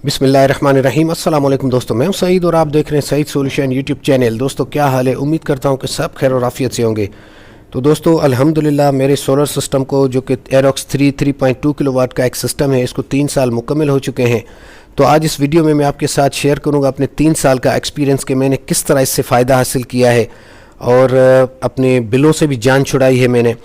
बिस्मिल्लाहिर्रहमानिर्रहीम। अस्सलाम वालेकुम दोस्तों, मैं हूं सईद और आप देख रहे हैं सईद सॉल्यूशन यूट्यूब चैनल। दोस्तों क्या हाल है? उम्मीद करता हूं कि सब खैर और आफियत से होंगे। तो दोस्तों अल्हम्दुलिल्लाह मेरे सोलर सिस्टम को जो कि एरोक्स 3.2 किलोवाट का एक सिस्टम है, इसको 3 साल मुकम्मल हो चुके हैं। तो आज इस वीडियो में मैं आपके साथ शेयर करूँगा अपने 3 साल का एक्सपीरियंस कि मैंने किस तरह इससे फ़ायदा हासिल किया है और अपने बिलों से भी जान छुड़ाई है मैंने।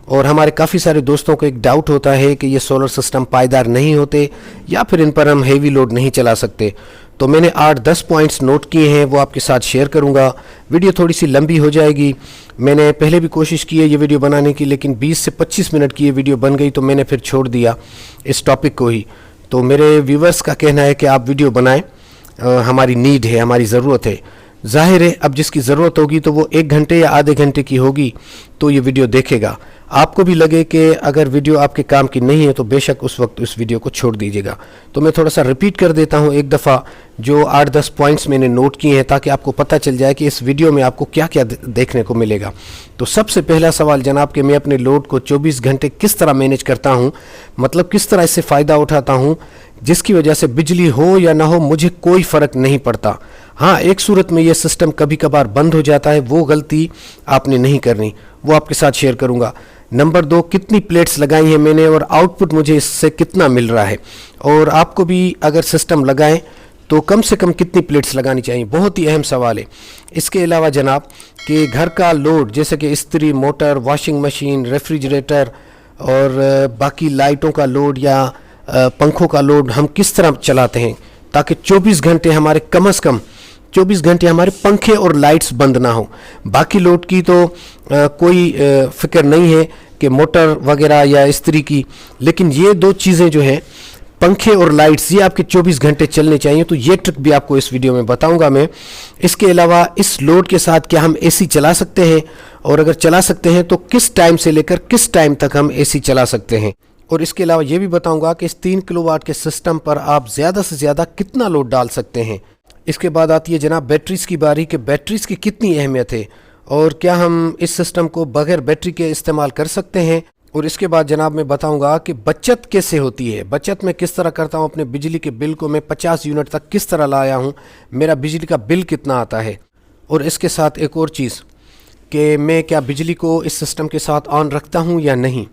और हमारे काफ़ी सारे दोस्तों को एक डाउट होता है कि ये सोलर सिस्टम पायदार नहीं होते या फिर इन पर हम हेवी लोड नहीं चला सकते। तो मैंने 8-10 पॉइंट्स नोट किए हैं, वो आपके साथ शेयर करूंगा। वीडियो थोड़ी सी लंबी हो जाएगी। मैंने पहले भी कोशिश की है ये वीडियो बनाने की, लेकिन 20 से 25 मिनट की ये वीडियो बन गई तो मैंने फिर छोड़ दिया इस टॉपिक को ही। तो मेरे व्यूवर्स का कहना है कि आप वीडियो बनाएं, हमारी नीड है, हमारी ज़रूरत है। जाहिर है अब जिसकी ज़रूरत होगी तो वो 1 घंटे या आधे घंटे की होगी तो ये वीडियो देखेगा। आपको भी लगे कि अगर वीडियो आपके काम की नहीं है तो बेशक उस वक्त उस वीडियो को छोड़ दीजिएगा। तो मैं थोड़ा सा रिपीट कर देता हूँ एक दफ़ा जो 8-10 पॉइंट्स मैंने नोट किए हैं, ताकि आपको पता चल जाए कि इस वीडियो में आपको क्या क्या देखने को मिलेगा। तो सबसे पहला सवाल जनाब कि मैं अपने लोड को 24 घंटे किस तरह मैनेज करता हूँ, मतलब किस तरह इससे फ़ायदा उठाता हूँ, जिसकी वजह से बिजली हो या ना हो मुझे कोई फ़र्क नहीं पड़ता। हाँ, एक सूरत में ये सिस्टम कभी कभार बंद हो जाता है, वो गलती आपने नहीं करनी, वो आपके साथ शेयर करूँगा। नंबर 2, कितनी प्लेट्स लगाई हैं मैंने और आउटपुट मुझे इससे कितना मिल रहा है। और आपको भी अगर सिस्टम लगाएं तो कम से कम कितनी प्लेट्स लगानी चाहिए, बहुत ही अहम सवाल है। इसके अलावा जनाब कि घर का लोड जैसे कि इस्त्री, मोटर, वॉशिंग मशीन, रेफ्रिजरेटर और बाकी लाइटों का लोड या पंखों का लोड हम किस तरह चलाते हैं ताकि 24 घंटे हमारे कम से कम 24 घंटे हमारे पंखे और लाइट्स बंद ना हो। बाकी लोड की तो कोई फिक्र नहीं है कि मोटर वगैरह या इस्त्री की, लेकिन ये 2 चीज़ें जो हैं पंखे और लाइट्स, ये आपके 24 घंटे चलने चाहिए। तो ये ट्रिक भी आपको इस वीडियो में बताऊंगा मैं। इसके अलावा इस लोड के साथ क्या हम एसी चला सकते हैं, और अगर चला सकते हैं तो किस टाइम से लेकर किस टाइम तक हम एसी चला सकते हैं। और इसके अलावा ये भी बताऊंगा कि इस 3 किलोवाट के सिस्टम पर आप ज़्यादा से ज़्यादा कितना लोड डाल सकते हैं। इसके बाद आती है जनाब बैटरीज़ की बारी कि बैटरीज़ की कितनी अहमियत है और क्या हम इस सिस्टम को बगैर बैटरी के इस्तेमाल कर सकते हैं। और इसके बाद जनाब मैं बताऊंगा कि बचत कैसे होती है, बचत मैं किस तरह करता हूं। अपने बिजली के बिल को मैं 50 यूनिट तक किस तरह लाया हूं, मेरा बिजली का बिल कितना आता है। और इसके साथ एक और चीज़ कि मैं क्या बिजली को इस सिस्टम के साथ ऑन रखता हूं या नहीं।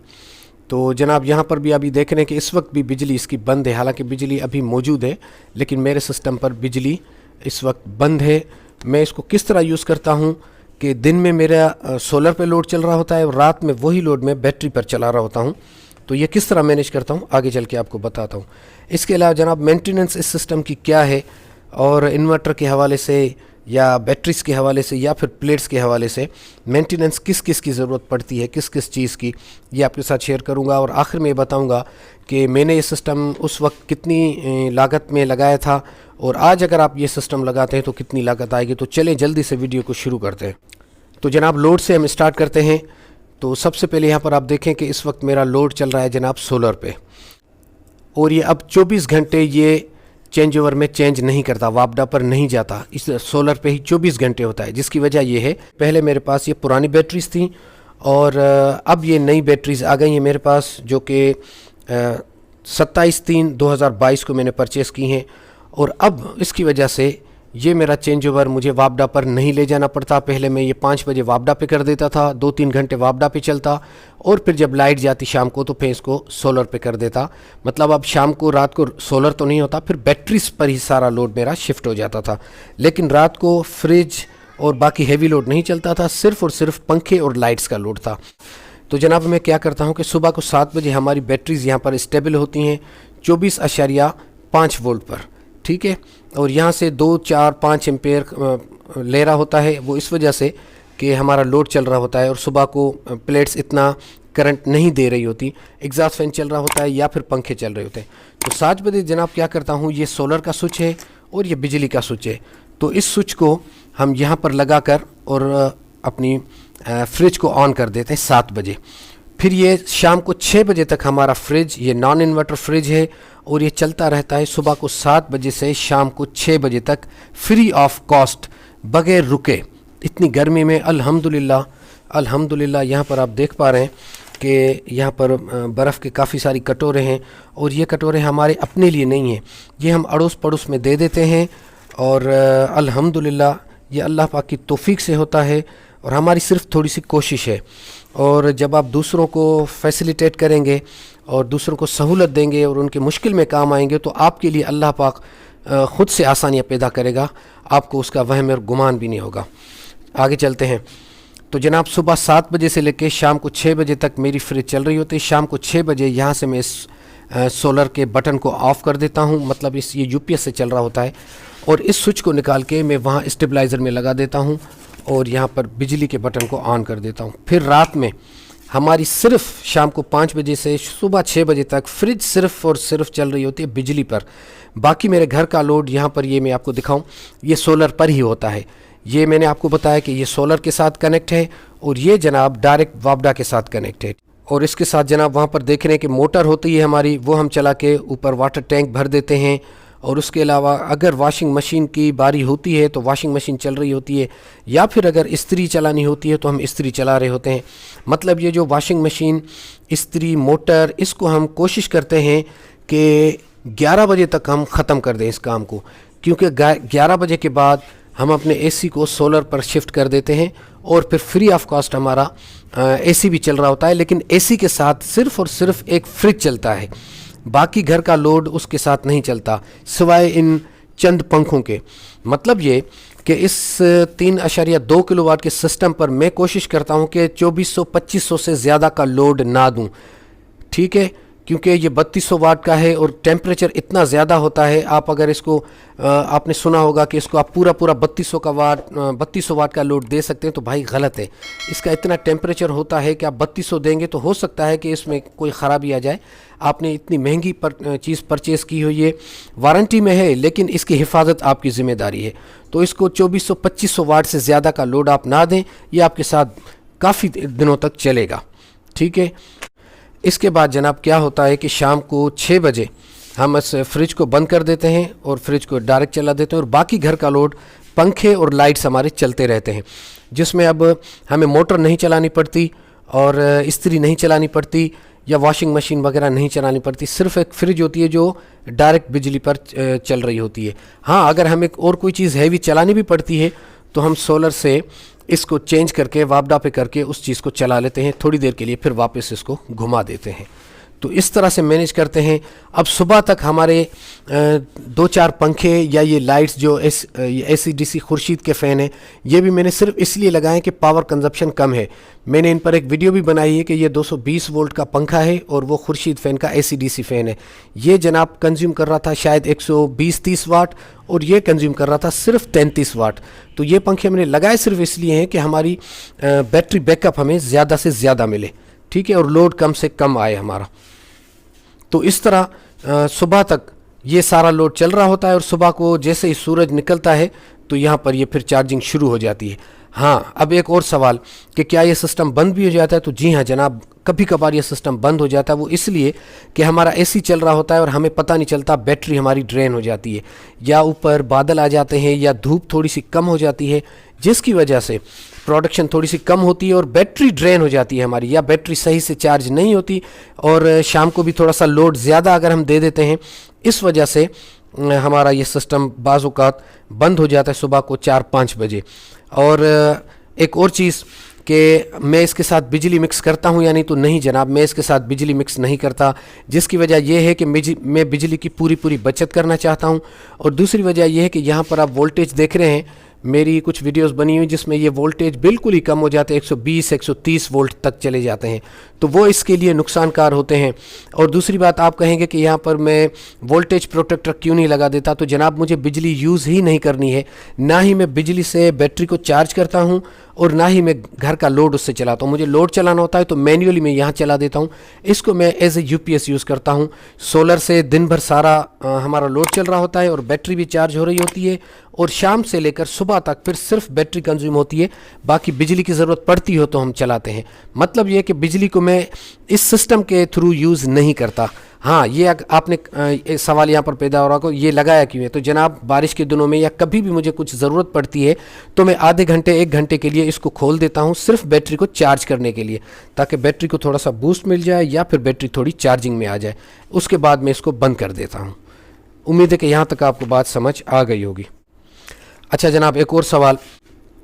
तो जनाब यहाँ पर भी अभी देख रहे हैं कि इस वक्त भी बिजली इसकी बंद है, हालांकि बिजली अभी मौजूद है लेकिन मेरे सिस्टम पर बिजली इस वक्त बंद है। मैं इसको किस तरह यूज़ करता हूँ कि दिन में मेरा सोलर पे लोड चल रहा होता है और रात में वही लोड मैं बैटरी पर चला रहा होता हूँ। तो ये किस तरह मैनेज करता हूँ आगे चल के आपको बताता हूँ। इसके अलावा जनाब मेंटेनेंस इस सिस्टम की क्या है, और इन्वर्टर के हवाले से या बैटरीज़ के हवाले से या फिर प्लेट्स के हवाले से मेंटेनेंस किस किस की ज़रूरत पड़ती है, किस किस चीज़ की, ये आपके साथ शेयर करूंगा। और आखिर में बताऊंगा कि मैंने ये सिस्टम उस वक्त कितनी लागत में लगाया था और आज अगर आप ये सिस्टम लगाते हैं तो कितनी लागत आएगी। तो चलें जल्दी से वीडियो को शुरू करते हैं। तो जनाब लोड से हम स्टार्ट करते हैं। तो सबसे पहले यहाँ पर आप देखें कि इस वक्त मेरा लोड चल रहा है जनाब सोलर पे, और ये अब 24 घंटे ये चेंज ओवर में चेंज नहीं करता, वापडा पर नहीं जाता, इस सोलर पे ही 24 घंटे होता है। जिसकी वजह ये है, पहले मेरे पास ये पुरानी बैटरीज थी और अब ये नई बैटरीज आ गई हैं मेरे पास, जो कि 27/3/2022 को मैंने परचेज़ की हैं। और अब इसकी वजह से ये मेरा चेंज ओवर मुझे वापडा पर नहीं ले जाना पड़ता। पहले मैं ये 5 बजे वापडा पे कर देता था, 2-3 घंटे वापडा पे चलता, और फिर जब लाइट जाती शाम को तो फिर इसको सोलर पे कर देता। मतलब अब शाम को रात को सोलर तो नहीं होता, फिर बैटरीज पर ही सारा लोड मेरा शिफ्ट हो जाता था। लेकिन रात को फ्रिज और बाकी हैवी लोड नहीं चलता था, सिर्फ और सिर्फ पंखे और लाइट्स का लोड था। तो जनाब मैं क्या करता हूँ कि सुबह को 7 बजे हमारी बैटरीज यहाँ पर स्टेबल होती हैं 24.5 वोल्ट पर, ठीक है। और यहाँ से 2, 4, 5 एम्पेयर ले रहा होता है, वो इस वजह से कि हमारा लोड चल रहा होता है और सुबह को प्लेट्स इतना करंट नहीं दे रही होती, एग्जॉस्ट फैन चल रहा होता है या फिर पंखे चल रहे होते हैं। तो 7 बजे जनाब क्या करता हूँ, ये सोलर का स्विच है और ये बिजली का स्विच है, तो इस स्विच को हम यहाँ पर लगा कर और अपनी फ्रिज को ऑन कर देते हैं 7 बजे। फिर ये शाम को 6 बजे तक हमारा फ्रिज, ये नॉन इन्वर्टर फ्रिज है और ये चलता रहता है सुबह को 7 बजे से शाम को 6 बजे तक फ्री ऑफ कॉस्ट, बगैर रुके। इतनी गर्मी में अल्हम्दुलिल्लाह यहाँ पर आप देख पा रहे हैं کہ یہاں پر برफ़ کے کافی ساری کٹورے ہیں، اور یہ کٹورے ہمارے اپنے لیے نہیں ہیں، یہ ہم اڑوس پڑوس میں دے دیتے ہیں، اور الحمدللہ یہ اللہ پاک کی توفیق سے ہوتا ہے، اور ہماری صرف تھوڑی سی کوشش ہے۔ اور جب آپ دوسروں کو فیسیلیٹیٹ کریں گے اور دوسروں کو سہولت دیں گے اور ان کے مشکل میں کام آئیں گے، تو آپ کے لیے اللہ پاک خود سے آسانیاں پیدا کرے گا، آپ کو اس کا وہم اور گمان بھی نہیں ہوگا۔ آگے چلتے ہیں۔ تو جناب صبح 7 بجے سے لے کے شام کو 6 بجے تک میری فریج چل رہی ہوتی ہے۔ شام کو 6 بجے یہاں سے میں اس سولر کے بٹن کو آف کر دیتا ہوں، مطلب یہ یو پی ایس سے چل رہا ہوتا ہے، اور اس سوئچ کو نکال کے میں وہاں اسٹیبلائزر میں لگا دیتا ہوں اور یہاں پر بجلی کے بٹن کو آن کر دیتا ہوں۔ پھر رات میں ہماری صرف شام کو 5 بجے سے صبح 6 بجے تک فریج صرف اور صرف چل رہی ہوتی ہے بجلی پر۔ باقی میرے گھر کا لوڈ یہاں پر یہ میں آپ کو دکھاؤں، یہ سولر پر ہی ہوتا ہے۔ یہ میں نے آپ کو بتایا کہ یہ سولر کے ساتھ کنیکٹ ہے، اور یہ جناب ڈائریکٹ وابڈا کے ساتھ کنیکٹ ہے، اور اس کے ساتھ جناب وہاں پر دیکھ رہے ہیں کہ موٹر ہوتی ہے ہماری، وہ ہم چلا کے اوپر واٹر ٹینک بھر دیتے ہیں، اور اس کے علاوہ اگر واشنگ مشین کی باری ہوتی ہے تو واشنگ مشین چل رہی ہوتی ہے، یا پھر اگر استری چلانی ہوتی ہے تو ہم استری چلا رہے ہوتے ہیں۔ مطلب یہ جو واشنگ مشین، استری، موٹر، اس کو ہم کوشش کرتے ہیں کہ 11 بجے تک ہم ختم کر دیں اس کام کو، کیونکہ 11 بجے کے بعد ہم اپنے اے سی کو سولر پر شفٹ کر دیتے ہیں، اور پھر فری آف کاسٹ ہمارا اے سی بھی چل رہا ہوتا ہے، لیکن اے سی کے ساتھ صرف اور صرف ایک فریج چلتا ہے، باقی گھر کا لوڈ اس کے ساتھ نہیں چلتا سوائے ان چند پنکھوں کے۔ مطلب یہ کہ اس 3.2 کلو واٹ کے سسٹم پر میں کوشش کرتا ہوں کہ 2400-2500 سے زیادہ کا لوڈ نہ دوں، ٹھیک ہے، کیونکہ یہ 3200 واٹ کا ہے اور ٹیمپریچر اتنا زیادہ ہوتا ہے۔ آپ اگر اس کو آپ نے سنا ہوگا کہ اس کو آپ پورا 3200 واٹ کا لوڈ دے سکتے ہیں، تو بھائی غلط ہے۔ اس کا اتنا ٹیمپریچر ہوتا ہے کہ آپ 3200 دیں گے تو ہو سکتا ہے کہ اس میں کوئی خرابی آ جائے۔ آپ نے اتنی مہنگی چیز پرچیز کی ہوئی ہے، وارنٹی میں ہے، لیکن اس کی حفاظت آپ کی ذمہ داری ہے، تو اس کو 2400-2500 واٹ سے زیادہ کا لوڈ آپ نہ دیں، یہ آپ کے ساتھ کافی دنوں تک چلے گا، ٹھیک ہے۔ اس کے بعد جناب کیا ہوتا ہے کہ شام کو 6 بجے ہم اس فریج کو بند کر دیتے ہیں اور فریج کو ڈائریکٹ چلا دیتے ہیں، اور باقی گھر کا لوڈ، پنکھے اور لائٹس ہمارے چلتے رہتے ہیں، جس میں اب ہمیں موٹر نہیں چلانی پڑتی اور استری نہیں چلانی پڑتی یا واشنگ مشین وغیرہ نہیں چلانی پڑتی، صرف ایک فریج ہوتی ہے جو ڈائریکٹ بجلی پر چل رہی ہوتی ہے۔ ہاں اگر ہمیں اور کوئی چیز ہیوی چلانی بھی پڑتی ہے تو ہم سولر سے اس کو چینج کر کے وابڈا پہ کر کے اس چیز کو چلا لیتے ہیں تھوڑی دیر کے لیے، پھر واپس اس کو گھما دیتے ہیں، تو اس طرح سے مینیج کرتے ہیں۔ اب صبح تک ہمارے 2-4 پنکھے یا یہ لائٹس جو اے سی ڈی سی خورشید کے فین ہیں، یہ بھی میں نے صرف اس لیے لگائے کہ پاور کنزپشن کم ہے۔ میں نے ان پر ایک ویڈیو بھی بنائی ہے کہ یہ 220 وولٹ کا پنکھا ہے اور وہ خورشید فین کا اے سی ڈی سی فین ہے، یہ جناب کنزیوم کر رہا تھا شاید 120-130 واٹ، اور یہ کنزیوم کر رہا تھا صرف 33 واٹ۔ تو یہ پنکھے میں نے لگائے صرف اس لیے ہیں کہ ہماری بیٹری بیک اپ ہمیں زیادہ سے زیادہ ملے، ٹھیک ہے، اور لوڈ کم سے کم آئے ہمارا۔ تو اس طرح صبح تک یہ سارا لوڈ چل رہا ہوتا ہے، اور صبح کو جیسے ہی سورج نکلتا ہے تو یہاں پر یہ پھر چارجنگ شروع ہو جاتی ہے۔ ہاں اب ایک اور سوال کہ کیا یہ سسٹم بند بھی ہو جاتا ہے؟ تو جی ہاں جناب، کبھی کبھار یہ سسٹم بند ہو جاتا ہے، وہ اس لیے کہ ہمارا اے سی چل رہا ہوتا ہے اور ہمیں پتہ نہیں چلتا، بیٹری ہماری ڈرین ہو جاتی ہے، یا اوپر بادل آ جاتے ہیں، یا دھوپ تھوڑی سی کم ہو جاتی ہے، جس کی وجہ سے پروڈکشن تھوڑی سی کم ہوتی ہے اور بیٹری ڈرین ہو جاتی ہے ہماری، یا بیٹری صحیح سے چارج نہیں ہوتی، اور شام کو بھی تھوڑا سا لوڈ زیادہ اگر ہم دے دیتے ہیں، اس وجہ سے ہمارا یہ سسٹم بعض اوقات بند ہو جاتا ہے صبح کو 4-5 بجے۔ اور ایک اور چیز کہ میں اس کے ساتھ بجلی مکس کرتا ہوں، یعنی تو نہیں جناب، میں اس کے ساتھ بجلی مکس نہیں کرتا، جس کی وجہ یہ ہے کہ میں بجلی کی پوری بچت کرنا چاہتا ہوں، اور دوسری وجہ یہ ہے کہ یہاں پر آپ وولٹیج دیکھ رہے ہیں، میری کچھ ویڈیوز بنی ہوئی جس میں یہ وولٹیج بالکل ہی کم ہو جاتے ہیں، 120-130 وولٹ تک چلے جاتے ہیں، تو وہ اس کے لیے نقصان کار ہوتے ہیں۔ اور دوسری بات آپ کہیں گے کہ یہاں پر میں وولٹیج پروٹیکٹر کیوں نہیں لگا دیتا؟ تو جناب مجھے بجلی یوز ہی نہیں کرنی ہے، نہ ہی میں بجلی سے بیٹری کو چارج کرتا ہوں، اور نہ ہی میں گھر کا لوڈ اس سے چلاتا ہوں۔ مجھے لوڈ چلانا ہوتا ہے تو مینولی میں یہاں چلا دیتا ہوں، اس کو میں as a U P S use کرتا ہوں۔ سولر سے دن بھر سارا ہمارا لوڈ چل رہا ہوتا ہے اور بیٹری بھی چارج ہو رہی ہوتی ہے، اور شام سے لے کر صبح تک پھر صرف بیٹری کنزیوم ہوتی ہے، باقی بجلی کی ضرورت پڑتی ہو تو ہم چلاتے ہیں۔ مطلب یہ کہ بجلی کو میں اس سسٹم کے تھرو یوز نہیں کرتا، हाँ, ये आपने सवाल यहाँ पर पैदा हो रहा हो ये लगाया क्यों है। तो जनाब बारिश के दिनों में या कभी भी मुझे कुछ ज़रूरत पड़ती है तो मैं आधे घंटे 1 घंटे के लिए इसको खोल देता हूँ सिर्फ बैटरी को चार्ज करने के लिए, ताकि बैटरी को थोड़ा सा बूस्ट मिल जाए या फिर बैटरी थोड़ी चार्जिंग में आ जाए। उसके बाद मैं इसको बंद कर देता हूँ। उम्मीद है कि यहाँ तक आपको बात समझ आ गई होगी। अच्छा जनाब एक और सवाल।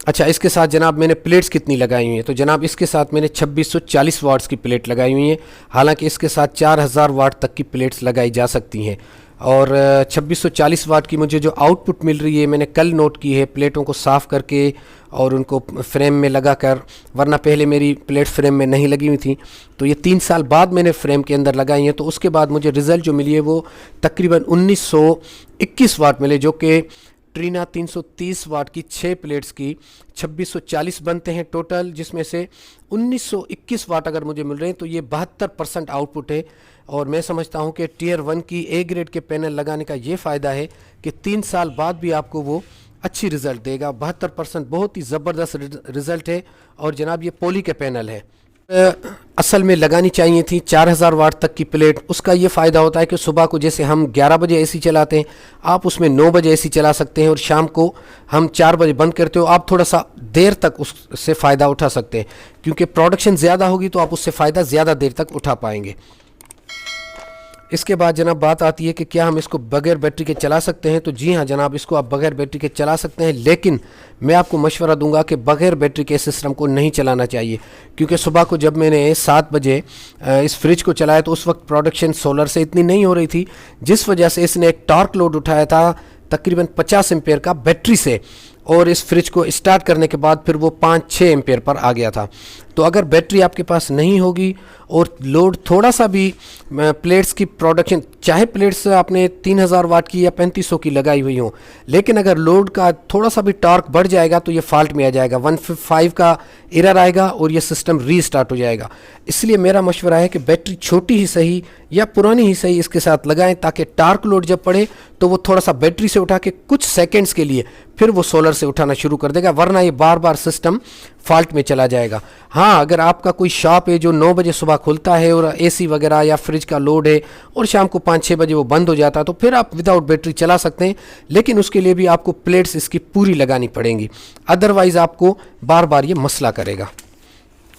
अच्छा इसके साथ जनाब मैंने प्लेट्स कितनी लगाई हुई हैं। तो जनाब इसके साथ मैंने 2640 वाट्स की प्लेट लगाई हुई हैं। हालांकि इसके साथ 4000 वाट तक की प्लेट्स लगाई जा सकती हैं। और 2640 वाट की मुझे जो आउटपुट मिल रही है मैंने कल नोट की है प्लेटों को साफ़ करके और उनको फ्रेम में लगा कर, वरना पहले मेरी प्लेट फ्रेम में नहीं लगी हुई थी। तो ये 3 साल बाद मैंने फ्रेम के अंदर लगाई हैं। तो उसके बाद मुझे रिज़ल्ट जो मिली है वो तकरीबन 1921 वाट मिले, जो कि ट्रीना 330 वाट की 6 प्लेट्स की 2640 बनते हैं टोटल, जिसमें से 1921 वाट अगर मुझे मिल रहे हैं तो ये 72% आउटपुट है। और मैं समझता हूँ कि टियर 1 की ए ग्रेड के पैनल लगाने का ये फ़ायदा है कि 3 साल बाद भी आपको वो अच्छी रिज़ल्ट देगा। 72% बहुत ही ज़बरदस्त रिज़ल्ट है। और जनाब ये पोली के पैनल है। असल में लगानी चाहिए थी 4000 वाट तक की प्लेट। उसका ये फ़ायदा होता है कि सुबह को जैसे हम 11 बजे एसी चलाते हैं आप उसमें 9 बजे एसी चला सकते हैं, और शाम को हम 4 बजे बंद करते हो आप थोड़ा सा देर तक उससे फ़ायदा उठा सकते हैं, क्योंकि प्रोडक्शन ज़्यादा होगी तो आप उससे फ़ायदा ज़्यादा देर तक उठा पाएंगे। इसके बाद जनाब बात आती है कि क्या हम इसको बगैर बैटरी के चला सकते हैं। तो जी हाँ जनाब, इसको आप बगैर बैटरी के चला सकते हैं, लेकिन मैं आपको मशवरा दूंगा कि बगैर बैटरी के सिस्टम को नहीं चलाना चाहिए। क्योंकि सुबह को जब मैंने 7 बजे इस फ्रिज को चलाया तो उस वक्त प्रोडक्शन सोलर से इतनी नहीं हो रही थी, जिस वजह से इसने एक टॉर्क लोड उठाया था तकरीबन 50 एम्पेयर का बैटरी से, और इस फ्रिज को स्टार्ट करने के बाद फिर वो 5-6 एम्पेयर पर आ गया था। तो अगर बैटरी आपके पास नहीं होगी और लोड थोड़ा सा भी प्लेट्स की प्रोडक्शन, चाहे प्लेट्स आपने 3000 वाट की या 3500 की लगाई हुई हो, लेकिन अगर लोड का थोड़ा सा भी टॉर्क बढ़ जाएगा तो ये फॉल्ट में आ जाएगा, 155 का एरर आएगा और ये सिस्टम रीस्टार्ट हो जाएगा। इसलिए मेरा मशवरा है कि बैटरी छोटी ही सही या पुरानी ही सही इसके साथ लगाएं, ताकि टॉर्क लोड जब पड़े तो वो थोड़ा सा बैटरी से उठा के कुछ सेकेंड्स के लिए फिर वो सोलर से उठाना शुरू कर देगा, वरना ये बार बार सिस्टम फॉल्ट में चला जाएगा। हाँ, अगर आपका कोई शॉप है जो 9 बजे सुबह खुलता है और एसी वगैरह या फ्रिज का लोड है और शाम को 5-6 बजे वो बंद हो जाता है, तो फिर आप विदाउट बैटरी चला सकते हैं, लेकिन उसके लिए भी आपको प्लेट्स इसकी पूरी लगानी पड़ेंगी, अदरवाइज़ आपको बार बार ये मसला करेगा।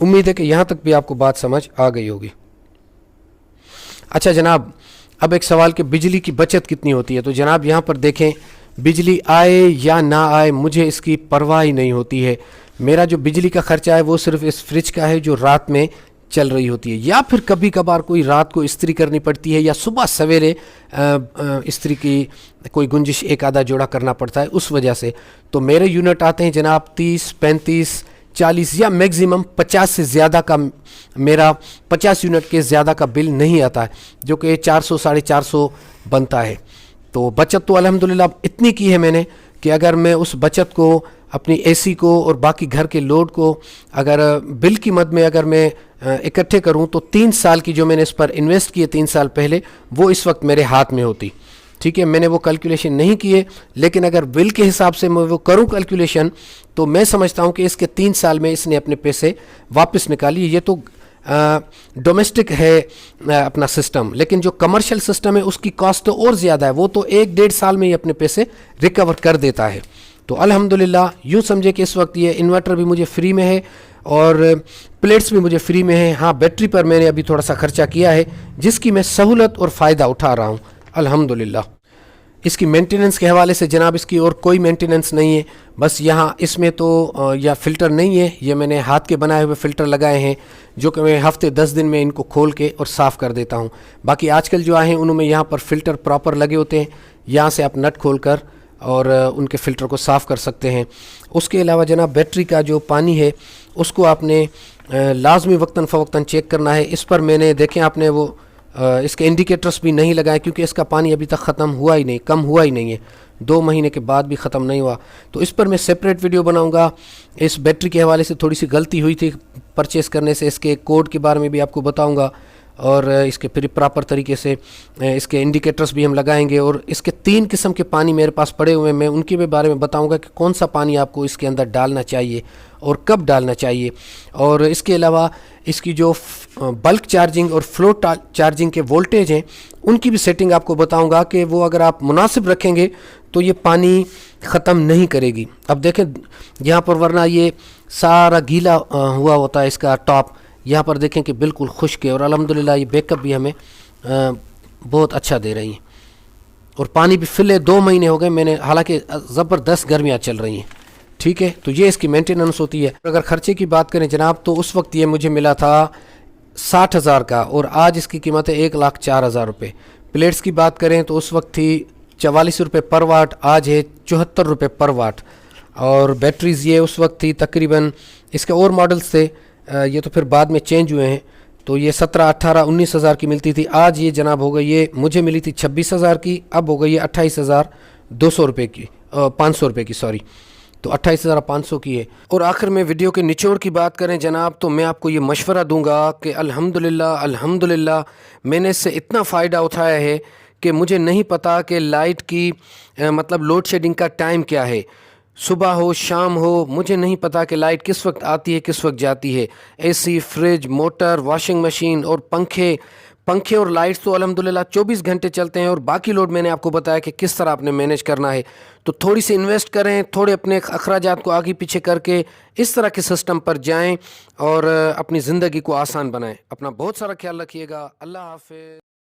उम्मीद है कि यहाँ तक भी आपको बात समझ आ गई होगी। अच्छा जनाब, अब एक सवाल कि बिजली की बचत कितनी होती है। तो जनाब यहाँ पर देखें, बिजली आए या ना आए मुझे इसकी परवाह ही नहीं होती है। मेरा जो बिजली का ख़र्चा है वो सिर्फ इस फ्रिज का है जो रात में चल रही होती है, या फिर कभी कभार कोई रात को इस्त्री करनी पड़ती है या सुबह सवेरे इस्त्री की कोई गुंजिश एक आधा जोड़ा करना पड़ता है, उस वजह से। तो मेरे यूनिट आते हैं जनाब 30, 35, 40 या मैक्सिमम 50 से ज़्यादा का, मेरा 50 यूनिट के ज़्यादा का बिल नहीं आता है, जो कि 400 450 बनता है। तो बचत तो अल्हम्दुलिल्लाह इतनी की है मैंने कि अगर मैं उस बचत को अपनी एसी को और बाकी घर के लोड को अगर बिल की मद में अगर मैं इकट्ठे करूं तो 3 साल की जो मैंने इस पर इन्वेस्ट किए 3 साल पहले, वो इस वक्त मेरे हाथ में होती। ठीक है, मैंने वो कैलकुलेशन नहीं किए, लेकिन अगर बिल के हिसाब से मैं वो करूं कैलकुलेशन, तो मैं समझता हूं कि इसके 3 साल में इसने अपने पैसे वापस निकालिए। ये तो डोमेस्टिक है अपना सिस्टम, लेकिन जो कमर्शियल सिस्टम है उसकी कॉस्ट तो और ज़्यादा है, वो तो 1-1.5 साल में ही अपने पैसे रिकवर कर देता है। तो अल्हम्दुलिल्लाह यूँ समझे कि इस वक्त ये इन्वर्टर भी मुझे फ्री में है और प्लेट्स भी मुझे फ्री में है। हाँ, बैटरी पर मैंने अभी थोड़ा सा खर्चा किया है, जिसकी मैं सहूलत और फ़ायदा उठा रहा हूँ अल्हम्दुलिल्लाह। इसकी मेंटेनेंस के हवाले से जनाब इसकी और कोई मेंटेनेंस नहीं है, बस यहाँ इसमें तो या फ़िल्टर नहीं है, ये मैंने हाथ के बनाए हुए फ़िल्टर लगाए हैं, जो कि मैं हफ़्ते 10 दिन में इनको खोल के और साफ़ कर देता हूँ। बाकी आजकल जो आए हैं उनमें यहाँ पर फ़िल्टर प्रॉपर लगे होते हैं, यहाँ से आप नट खोल कर और उनके फ़िल्टर को साफ़ कर सकते हैं। उसके अलावा जनाब बैटरी का जो पानी है उसको आपने लाजमी वक्तन फ़वक्तन चेक करना है। इस पर मैंने देखें आपने वो इसके इंडिकेटर्स भी नहीं लगाए, क्योंकि इसका पानी अभी तक ख़त्म हुआ ही नहीं, कम हुआ ही नहीं है, 2 महीने के बाद भी ख़त्म नहीं हुआ। तो इस पर मैं सेपरेट वीडियो बनाऊंगा। इस बैटरी के हवाले से थोड़ी सी गलती हुई थी परचेज़ करने से, इसके कोड के बारे में भी आपको बताऊंगा। اور اس کے پھر پراپر طریقے سے اس کے انڈیکیٹرز بھی ہم لگائیں گے، اور اس کے 3 قسم کے پانی میرے پاس پڑے ہوئے ہیں، میں ان کے بھی بارے میں بتاؤں گا کہ کون سا پانی آپ کو اس کے اندر ڈالنا چاہیے اور کب ڈالنا چاہیے۔ اور اس کے علاوہ اس کی جو بلک چارجنگ اور فلو چارجنگ کے وولٹیج ہیں ان کی بھی سیٹنگ آپ کو بتاؤں گا کہ وہ اگر آپ مناسب رکھیں گے تو یہ پانی ختم نہیں کرے گی۔ اب دیکھیں یہاں پر ورنہ یہ سارا گیلا ہوا ہوتا ہے اس کا ٹاپ، یہاں پر دیکھیں کہ بالکل خشک ہے، اور الحمدللہ یہ بیک اپ بھی ہمیں بہت اچھا دے رہی ہیں، اور پانی بھی فلے 2 مہینے ہو گئے میں نے، حالانکہ زبردست گرمیاں چل رہی ہیں، ٹھیک ہے۔ تو یہ اس کی مینٹیننس ہوتی ہے۔ اگر خرچے کی بات کریں جناب تو اس وقت یہ مجھے ملا تھا 60,000 کا، اور آج اس کی قیمت ہے 1,04,000 روپے۔ پلیٹس کی بات کریں تو اس وقت تھی 44 روپے پر واٹ، آج ہے 74 روپے پر واٹ۔ اور بیٹریز یہ اس وقت تھی تقریباً، اس کے اور ماڈلز تھے یہ تو پھر بعد میں چینج ہوئے ہیں، تو یہ 17, 18, 19,000 کی ملتی تھی، آج یہ جناب ہو گئی، یہ مجھے ملی تھی 26,000 کی، اب ہو گئی ہے 28,200 روپے کی، 500 روپے کی سوری، تو 28,500 کی ہے۔ اور آخر میں ویڈیو کے نچوڑ کی بات کریں جناب تو میں آپ کو یہ مشورہ دوں گا کہ الحمدللہ میں نے اس سے اتنا فائدہ اٹھایا ہے کہ مجھے نہیں پتا کہ لائٹ کی مطلب لوڈ شیڈنگ کا ٹائم کیا ہے، صبح ہو شام ہو، مجھے نہیں پتا کہ لائٹ کس وقت آتی ہے کس وقت جاتی ہے۔ اے سی، فریج، موٹر، واشنگ مشین اور پنکھے اور لائٹس تو الحمدللہ 24 گھنٹے چلتے ہیں، اور باقی لوڈ میں نے آپ کو بتایا کہ کس طرح آپ نے مینیج کرنا ہے۔ تو تھوڑی سی انویسٹ کریں، تھوڑے اپنے اخراجات کو آگے پیچھے کر کے اس طرح کے سسٹم پر جائیں اور اپنی زندگی کو آسان بنائیں۔ اپنا بہت سارا خیال رکھیے گا، اللہ حافظ۔